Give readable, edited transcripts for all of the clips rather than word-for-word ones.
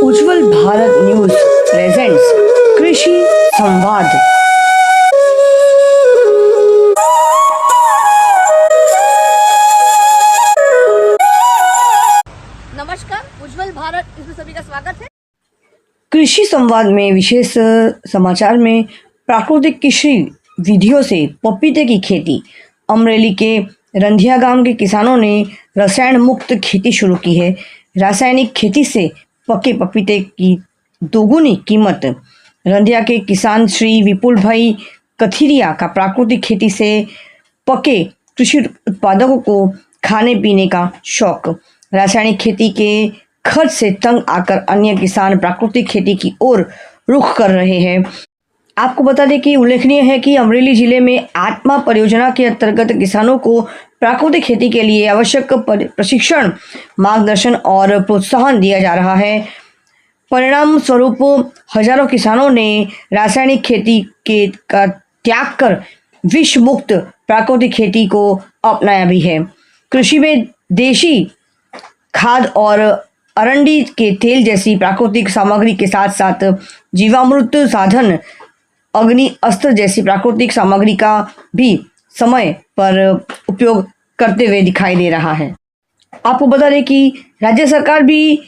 उज्ज्वल Bharat news presents कृषि संवाद। नमस्कार, उज्ज्वल भारत इसमें सभी का स्वागत है। कृषि संवाद में विशेष समाचार में प्राकृतिक कृषि विधियों से पपीते की खेती। अमरेली के रंधिया गांव के किसानों ने रसायन मुक्त खेती शुरू की है। रासायनिक खेती से पके पपीते की दोगुनी कीमत। रंधिया के किसान श्री विपुल भाई कथिरिया का प्राकृतिक खेती से पके कृषि उत्पादकों को खाने पीने का शौक। रासायनिक खेती के खर्च से तंग आकर अन्य किसान प्राकृतिक खेती की ओर रुख कर रहे हैं। आपको बता दें कि उल्लेखनीय है कि अमरेली जिले में आत्मा परियोजना के अंतर्गत किसानों को प्राकृतिक खेती के लिए आवश्यक प्रशिक्षण, मार्गदर्शन और प्रोत्साहन दिया जा रहा है। परिणाम स्वरूप हजारों किसानों ने रासायनिक खेती का त्याग कर विष मुक्त प्राकृतिक खेती को अपनाया भी है। कृषि में देशी खाद और अरंडी के तेल जैसी प्राकृतिक सामग्री के साथ साथ जीवामृत साधन, अग्नि अस्त्र जैसी प्राकृतिक सामग्री का भी समय पर उपयोग करते हुए दिखाई दे रहा है। आपको बता दें कि राज्य सरकार भी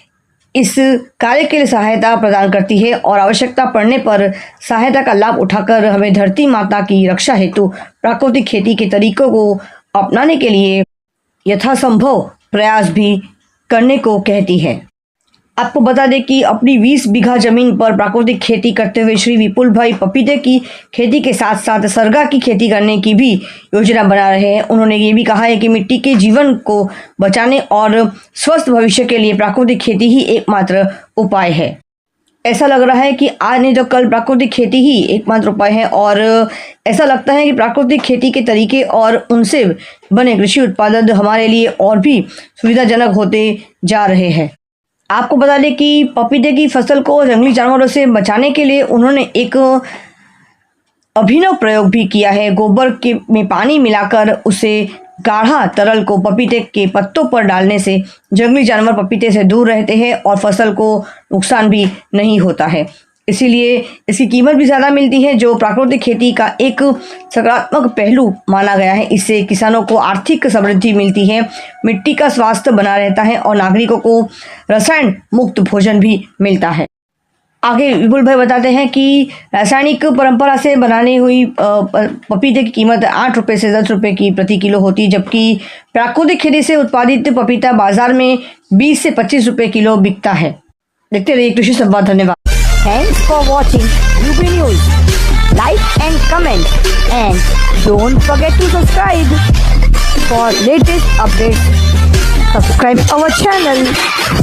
इस कार्य के लिए सहायता प्रदान करती है और आवश्यकता पड़ने पर सहायता का लाभ उठाकर हमें धरती माता की रक्षा हेतु प्राकृतिक खेती के तरीकों को अपनाने के लिए यथासंभव प्रयास भी करने को कहती है। आपको बता दें कि अपनी 20 बीघा जमीन पर प्राकृतिक खेती करते हुए श्री विपुल भाई पपीते की खेती के साथ साथ सरगा की खेती करने की भी योजना बना रहे हैं। उन्होंने ये भी कहा है कि मिट्टी के जीवन को बचाने और स्वस्थ भविष्य के लिए प्राकृतिक खेती ही एकमात्र उपाय है। ऐसा लग रहा है कि आज नहीं तो कल प्राकृतिक खेती ही एकमात्र उपाय है और ऐसा लगता है कि प्राकृतिक खेती के तरीके और उनसे बने कृषि उत्पादन हमारे लिए और भी सुविधाजनक होते जा रहे हैं। आपको बता दें कि पपीते की फसल को जंगली जानवरों से बचाने के लिए उन्होंने एक अभिनव प्रयोग भी किया है। गोबर में पानी मिलाकर उसे गाढ़ा तरल को पपीते के पत्तों पर डालने से जंगली जानवर पपीते से दूर रहते हैं और फसल को नुकसान भी नहीं होता है। इसीलिए इसकी कीमत भी ज़्यादा मिलती है, जो प्राकृतिक खेती का एक सकारात्मक पहलू माना गया है। इससे किसानों को आर्थिक समृद्धि मिलती है, मिट्टी का स्वास्थ्य बना रहता है और नागरिकों को रसायन मुक्त भोजन भी मिलता है। आगे विपुल भाई बताते हैं कि रासायनिक परंपरा से बनानी हुई पपीते की कीमत 8 रुपये से 10 रुपये की प्रति किलो होती है, जबकि प्राकृतिक खेती से उत्पादित पपीता बाजार में 20 से 25 रुपये किलो बिकता है। देखते रहिए कृषि संवाद। धन्यवाद। Thanks for watching UB News. Like and comment, and don't forget to subscribe for latest updates. Subscribe our channel.